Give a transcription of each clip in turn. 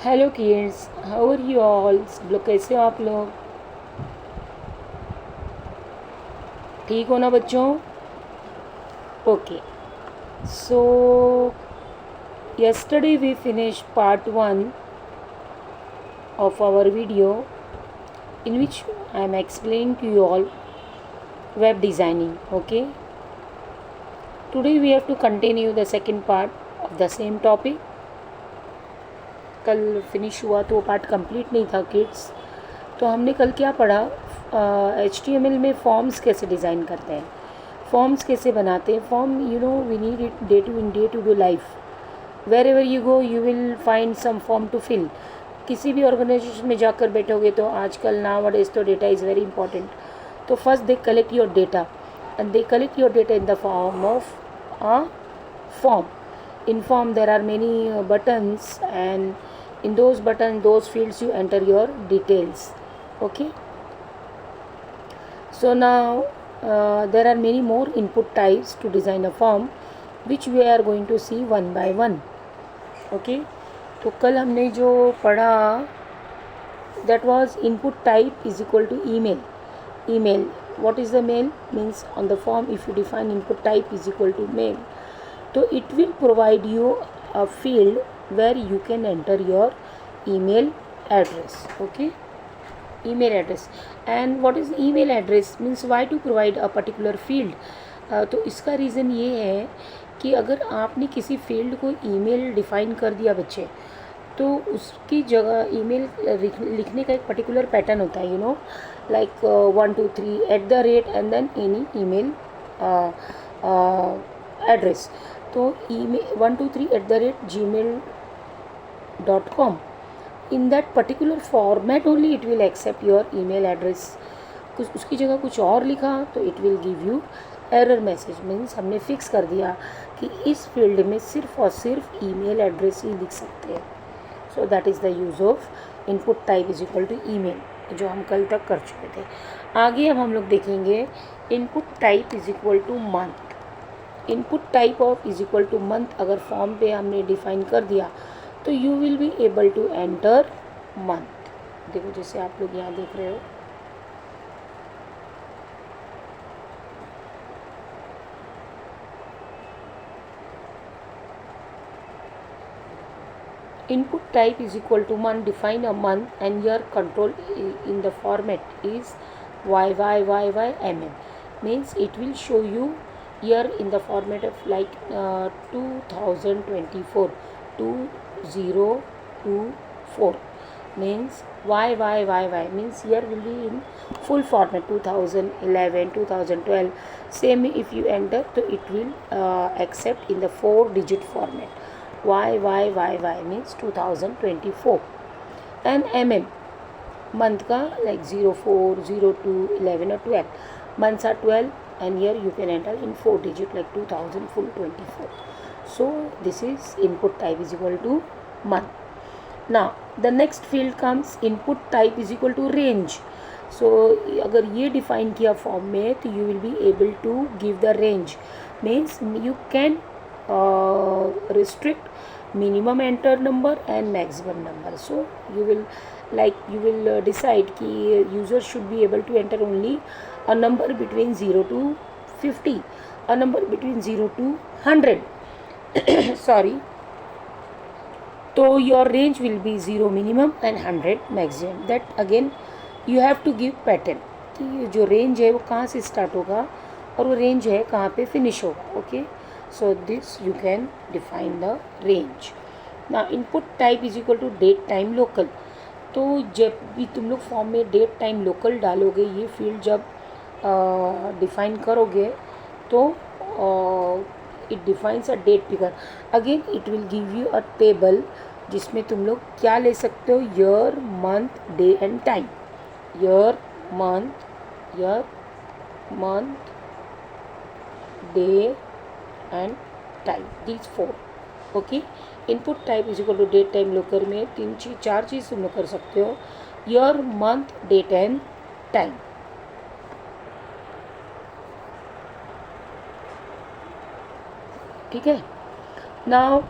Hello kids, how are you all? सब लोग कैसे हो आप लोग? ठीक हो ना बच्चों? Okay, so yesterday we finished part 1 of our video in which I am explaining to you all web designing. Okay, today we have to continue the second part of the same topic. कल finish हुआ तो वो part complete नहीं था kids. तो हमने कल क्या पढ़ा? HTML में फॉर्म्स कैसे डिज़ाइन करते हैं, फॉर्म्स कैसे बनाते हैं। Form we need it day to day life. Wherever you go you will find some form to fill. किसी भी ऑर्गेनाइजेशन में जाकर बैठोगे तो आजकल नाउ-अ-डेज तो डेटा इज़ वेरी इंपॉर्टेंट। तो first they collect your data and they collect your data in the form of a form. In form there are many buttons, and in those buttons, those fields, you enter your details. Okay, so now there are many more input types to design a form, which we are going to see one by one. Okay, तो कल हमने जो पढ़ा, that was input type is equal to email. What is the mail? Means on the form, if you define input type is equal to mail, so it will provide you a field where you can enter your email address. Okay, email address. And what is email address? Means why to provide a particular field? तो इसका reason ये है कि अगर आपने किसी field को email define कर दिया बच्चे, तो उसकी जगह ईमेल लिखने का एक पर्टिकुलर पैटर्न होता है, like 1 2 3 @ and then any email address. तो email 1 2 3 @gmail.com. in that particular format only it will accept your email address. कुछ उसकी जगह कुछ और लिखा तो it will give you error message. Means हमने फिक्स कर दिया कि इस फील्ड में सिर्फ और सिर्फ ईमेल एड्रेस ही लिख सकते हैं. So that is the use of input type is equal to email, जो हम कल तक कर चुके थे. आगे अब हम लोग देखेंगे input type is equal to month. Input type of is equal to month अगर फॉर्म पे हमने डिफाइन कर दिया तो you will be able to enter month. देखो जैसे आप लोग यहाँ देख रहे हो, input type is equal to month. Define a month and your control in the format is YYYYMM. Means it will show you here in the format of like 2024 2024. Means YYYY means here will be in full format 2011 2012. Same if you enter so it will accept in the 4-digit format. YYYY means 2024. and MM month का like 04 02 11 or 12. months are 12 and here you can enter in 4-digit like 2000 full 24. so this is input type is equal to month. now the next field comes input type is equal to range. so अगर ये define किया form में तो you will be able to give the range. means you can restrict minimum enter number and maximum number. so you will decide कि user should be able to enter only a number between 0 to 50, a number between 0 to 100. sorry. so your range will be 0 minimum and 100 maximum. that again you have to give pattern कि जो range है वो कहाँ से start होगा और वो range है कहाँ पे finish होगा. okay, so this you can define the range. now input type is equal to date time local. तो जब भी तुम लोग फॉर्म में डेट टाइम लोकल डालोगे, ये फील्ड जब डिफाइन करोगे तो it defines a date figure. Again it will give you a table जिसमें तुम लोग क्या ले सकते हो, year month day and time. Year month day and time, these 4. Okay, input type is equal to date time local में 4 चीज़ तुम लोग कर सकते हो, year month date and time. ठीक है. नाउ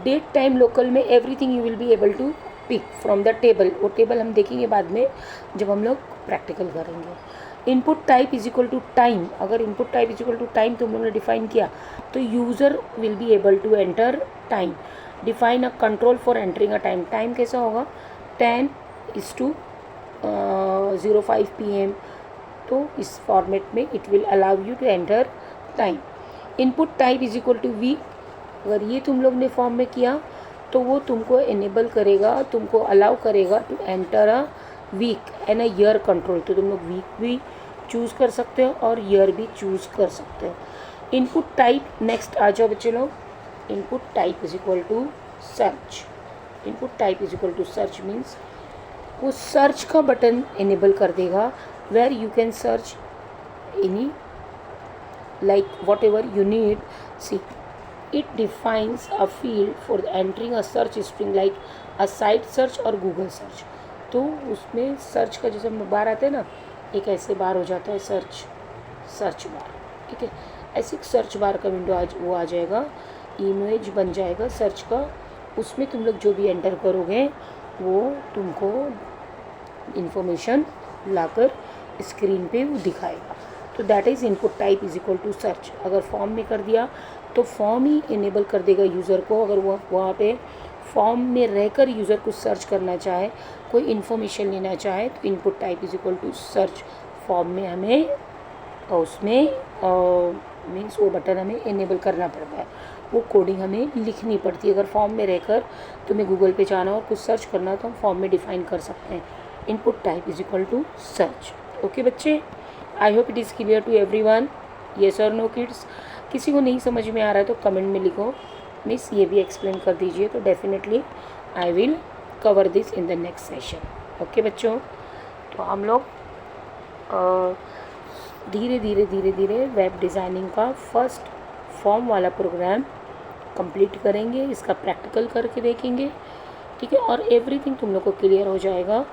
डेट टाइम लोकल में everything you will be able to pick from the table. वो टेबल हम देखेंगे बाद में जब हम लोग प्रैक्टिकल करेंगे. Input type is equal to time. अगर input type is equal to time तुम लोगों ने डिफाइन किया तो user will be able to enter time. Define a control for entering a time. Time कैसा होगा 10:05 PM. तो इस फॉर्मेट में it will allow you to enter time. Input type is equal to week. अगर ये तुम लोग ने फॉर्म में किया तो वो तुमको इनेबल करेगा, तुमको अलाउ करेगा to enter a week and a year control. तो तुम लोग वीक भी चूज़ कर सकते हो और ईयर भी चूज़ कर सकते हो. इनपुट टाइप नेक्स्ट आ जाओ बच्चे लोग. Input type is equal to search. Input type is equal to search means वो सर्च का बटन इनेबल कर देगा where you can search any like whatever you need. See, it defines a field for entering a search string like a site search और Google search. तो उसमें search का जैसे बार आते हैं ना, एक ऐसे बार हो जाता है सर्च बार. ठीक है, ऐसे सर्च बार का विंडो वो आ जाएगा, इमेज बन जाएगा सर्च का. उसमें तुम लोग जो भी एंटर करोगे वो तुमको इंफॉर्मेशन लाकर स्क्रीन पे वो दिखाएगा. तो that is input type is equal to search. अगर फॉर्म में कर दिया तो फॉर्म ही इनेबल कर देगा यूज़र को. अगर वो वहाँ पे फॉर्म में रहकर यूज़र कुछ सर्च करना चाहे, कोई इन्फॉर्मेशन लेना चाहे तो input type is equal to search. Form में हमें उसमें मीन्स वो बटन हमें इनेबल करना पड़ता है, वो कोडिंग हमें लिखनी पड़ती है. अगर फॉर्म में रहकर तुम्हें गूगल पे जाना और कुछ सर्च करना तो हम फॉर्म में डिफ़ाइन कर सकते हैं. Input type is equal to search. Okay बच्चे, I hope it is clear to everyone. Yes और नो किड्स. किसी को नहीं समझ में आ रहा है तो कमेंट में लिखो, मिस ये भी एक्सप्लेन कर दीजिए. तो definitely I will cover this in the next session. Okay बच्चों, तो हम लोग धीरे धीरे वेब डिज़ाइनिंग का फर्स्ट फॉर्म वाला प्रोग्राम कंप्लीट करेंगे. इसका प्रैक्टिकल करके देखेंगे. ठीक है, और एवरीथिंग तुम लोग को क्लियर हो जाएगा.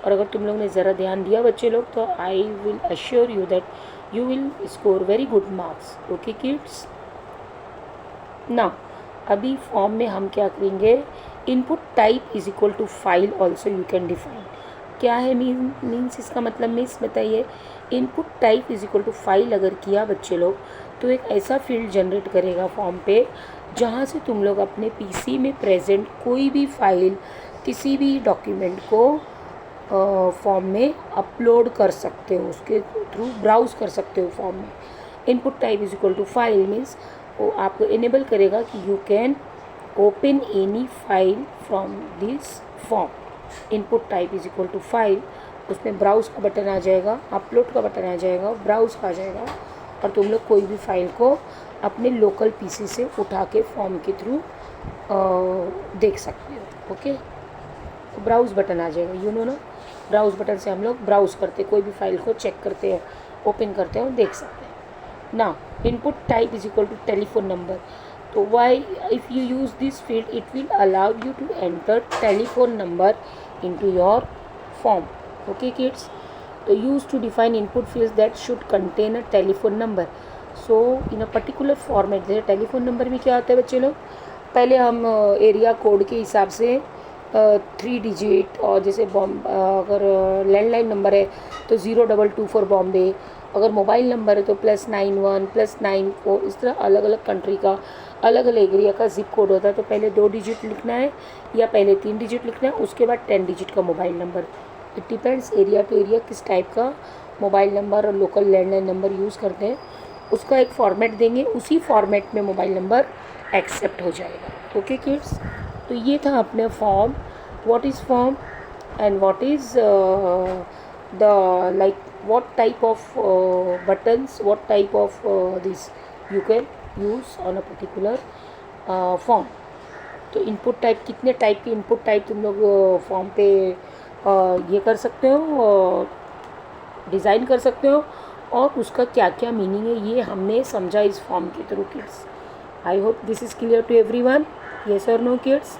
और अगर तुम लोग ने ज़रा ध्यान दिया बच्चे लोग तो I will assure you that you will score very good marks. Okay kids. ना अभी फॉर्म में हम क्या करेंगे, input type is equal to file also you can define. क्या है मीन्स इसका मतलब मीन्स बताइए. Input type is equal to file अगर किया बच्चे लोग तो एक ऐसा फील्ड जनरेट करेगा फॉर्म पे जहाँ से तुम लोग अपने पीसी में प्रेजेंट कोई भी फाइल, किसी भी डॉक्यूमेंट को फॉर्म में अपलोड कर सकते हो, उसके थ्रू ब्राउज़ कर सकते हो फॉर्म में. Input type is equal to file means वो आपको इनेबल करेगा कि you can open any file from this form. Input type is equal to file, उसमें ब्राउज़ का बटन आ जाएगा, अपलोड का बटन आ जाएगा, ब्राउज़ का आ जाएगा और तुम लोग कोई भी फाइल को अपने लोकल पीसी से उठा के फॉर्म के थ्रू देख सकते हो. ओके, तो ब्राउज़ बटन आ जाएगा, यू नो ना. ब्राउज़ बटन से हम लोग ब्राउज़ करते कोई भी फाइल को चेक करते हैं, ओपन करते हैं और देख सकते हैं ना. Input type is equal to telephone number. तो why if you use this field it will allow you to enter telephone number into your form. Okay kids. तो use to define input fields that should contain a telephone number. So in a particular format. जैसे telephone number में क्या होता है बच्चे लोग, पहले हम एरिया कोड के हिसाब से 3 डिजिट, और जैसे अगर लैंडलाइन नंबर है तो 0224 बॉम्बे, अगर मोबाइल नंबर है तो +91 +94. इस तरह अलग अलग कंट्री का अलग अलग एरिया का जिप कोड होता है. तो पहले 2 डिजिट लिखना है या पहले 3 डिजिट लिखना है, उसके बाद 10 डिजिट का mobile number. It depends area to area किस टाइप का मोबाइल नंबर और लोकल लैंडलाइन नंबर यूज़ करते हैं. उसका एक फॉर्मेट देंगे, उसी फॉर्मेट में मोबाइल नंबर एक्सेप्ट हो जाएगा. Okay kids. तो ये था अपने form. What is form and what is the like what type of buttons, what type of this you can use on a particular form. तो इनपुट टाइप, कितने type के input type तुम लोग form पे ये कर सकते हो, डिज़ाइन कर सकते हो, और उसका क्या क्या मीनिंग है ये हमने समझा इस फॉर्म के through kids. I hope this is clear to everyone. Yes और नो किड्स.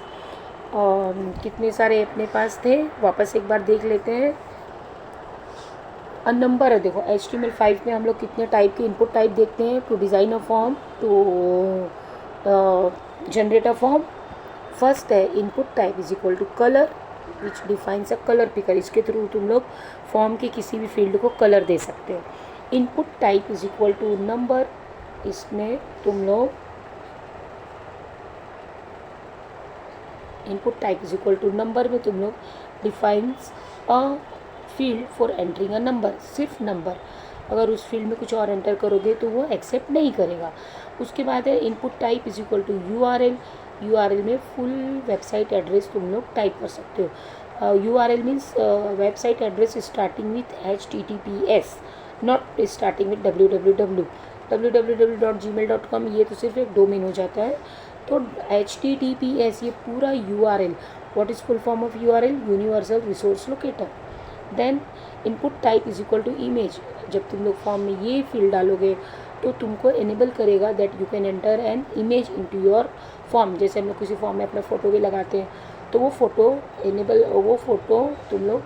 कितने सारे अपने पास थे वापस एक बार देख लेते हैं. नंबर है, देखो HTML5 में हम लोग कितने टाइप के इनपुट टाइप देखते हैं. To design a form, to generate a form, first है input type is equal to colour which defines a colour picker. इसके थ्रू तुम लोग फॉर्म के किसी भी फील्ड को कलर दे सकते हो। Input type is equal to number, इसमें तुम लोग input type is equal to number में तुम लोग defines a field for entering a number, सिर्फ नंबर। अगर उस फील्ड में कुछ और एंटर करोगे तो वो एक्सेप्ट नहीं करेगा। उसके बाद है input type is equal to URL। URL में फुल वेबसाइट एड्रेस तुम लोग टाइप कर सकते हो। URL means website address starting with HTTPS, not starting with www। www.gmail.com ये तो सिर्फ एक डोमेन हो जाता है। तो HTTPS ये पूरा URL, what is full form of URL? Universal resource locator. Then input type is equal to image. जब तुम लोग फॉर्म में ये फील्ड डालोगे तो तुमको एनेबल करेगा that you can enter an image into your form. जैसे हम लोग किसी फॉर्म में अपना फ़ोटो भी लगाते हैं तो वो फ़ोटो तुम लोग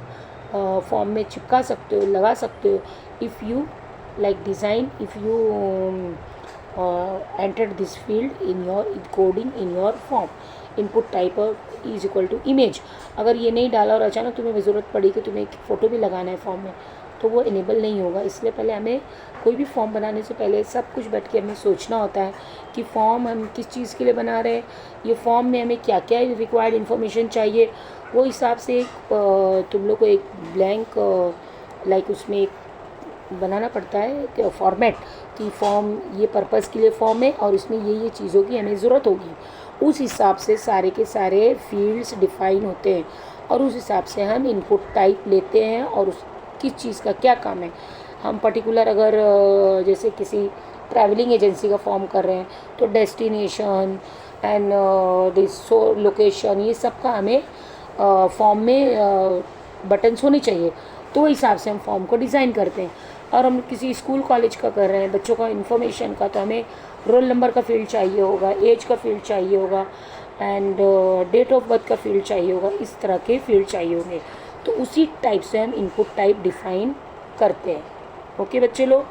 फॉर्म में चिपका सकते हो, लगा सकते हो। If you like design, if you enter this field in your coding in your form. Input type is equal to image. अगर ये नहीं डाला और अचानक तुम्हें ज़रूरत पड़ी कि तुम्हें एक फ़ोटो भी लगाना है फॉर्म में, तो वो इनेबल नहीं होगा। इसलिए पहले हमें कोई भी फॉर्म बनाने से पहले सब कुछ बैठ के हमें सोचना होता है कि फॉर्म हम किस चीज़ के लिए बना रहे हैं, ये फॉर्म में हमें क्या क्या रिक्वायर्ड इन्फॉर्मेशन चाहिए। वो हिसाब से तुम लोग को एक ब्लैंक लाइक उसमें एक बनाना पड़ता है फॉर्मेट कि फॉर्म ये पर्पज़ के लिए फॉर्म है और इसमें ये चीज़ों की हमें ज़रूरत होगी। उस हिसाब से सारे के सारे फील्ड्स डिफाइन होते हैं और उस हिसाब से हम इनपुट टाइप लेते हैं और उस किस चीज़ का क्या काम है। हम पर्टिकुलर अगर जैसे किसी ट्रैवलिंग एजेंसी का फॉर्म कर रहे हैं तो डेस्टिनेशन एंड दिस लोकेशन ये सब का हमें फॉर्म में बटन्स होने चाहिए। तो हिसाब से हम फॉर्म को डिज़ाइन करते हैं। और हम किसी स्कूल कॉलेज का कर रहे हैं बच्चों का इन्फॉर्मेशन का, तो हमें रोल नंबर का फील्ड चाहिए होगा, एज का फील्ड चाहिए होगा एंड डेट ऑफ बर्थ का फील्ड चाहिए होगा। इस तरह के फील्ड चाहिए होंगे। तो उसी टाइप से हम इनपुट टाइप डिफाइन करते हैं। ओके बच्चे लोग।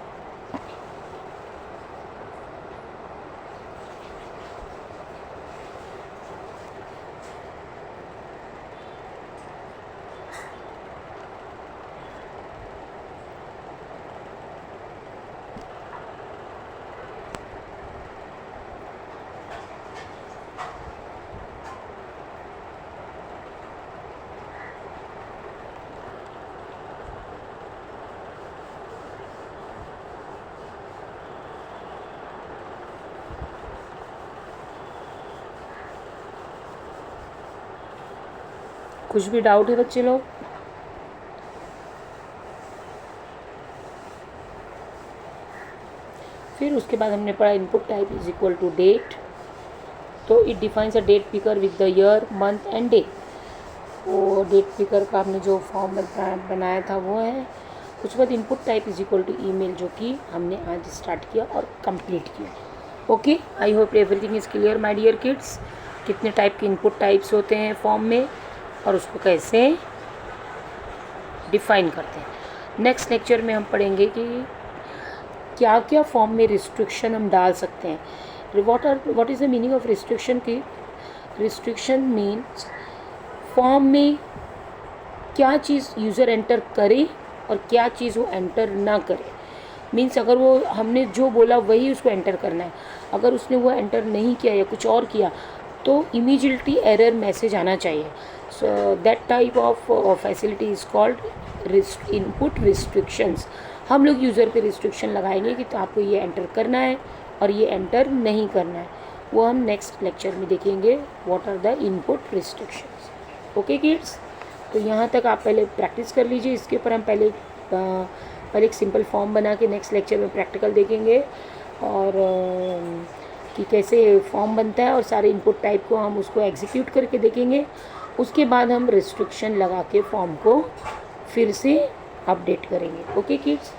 कुछ भी डाउट है बच्चे लोग? फिर उसके बाद हमने पढ़ा input type is equal to date. तो it defines a date picker with the year, month and day. वो डेट पिकर का हमने जो फॉर्म बनाया था वो है। उसके बाद input type is equal to email, जो कि हमने आज स्टार्ट किया और कंप्लीट किया। Okay, I hope everything is clear my dear kids. कितने टाइप के इनपुट टाइप्स होते हैं फॉर्म में और उसको कैसे डिफाइन करते हैं। नेक्स्ट लेक्चर में हम पढ़ेंगे कि क्या क्या फॉर्म में रिस्ट्रिक्शन हम डाल सकते हैं। What is the meaning of restriction की? रिस्ट्रिक्शन मीन्स फॉर्म में क्या चीज़ यूज़र एंटर करे और क्या चीज़ वो एंटर ना करे। मीन्स अगर वो हमने जो बोला वही उसको एंटर करना है, अगर उसने वो एंटर नहीं किया या कुछ और किया तो इमीडिएटली एरर मैसेज आना चाहिए। So that type of facility is called input restrictions. हम लोग यूज़र पे रिस्ट्रिक्शन लगाएंगे कि तो आपको ये एंटर करना है और ये एंटर नहीं करना है। वो हम नेक्स्ट लेक्चर में देखेंगे what are the input restrictions. Okay kids, तो यहाँ तक आप पहले प्रैक्टिस कर लीजिए। इसके ऊपर हम पहले एक सिंपल फॉर्म बना के नेक्स्ट लेक्चर में प्रैक्टिकल देखेंगे और कि कैसे फॉर्म बनता है और सारे इनपुट टाइप को हम उसको एग्जीक्यूट करके देखेंगे। उसके बाद हम रिस्ट्रिक्शन लगा के फॉर्म को फिर से अपडेट करेंगे। Okay kids,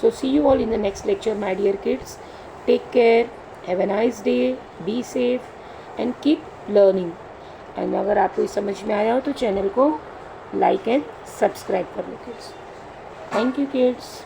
so see you all in the next lecture my dear kids. Take care, have a nice day, be safe and keep learning. And अगर आपको समझ में आया हो तो चैनल को लाइक एंड सब्सक्राइब कर लो किड्स। Thank you kids.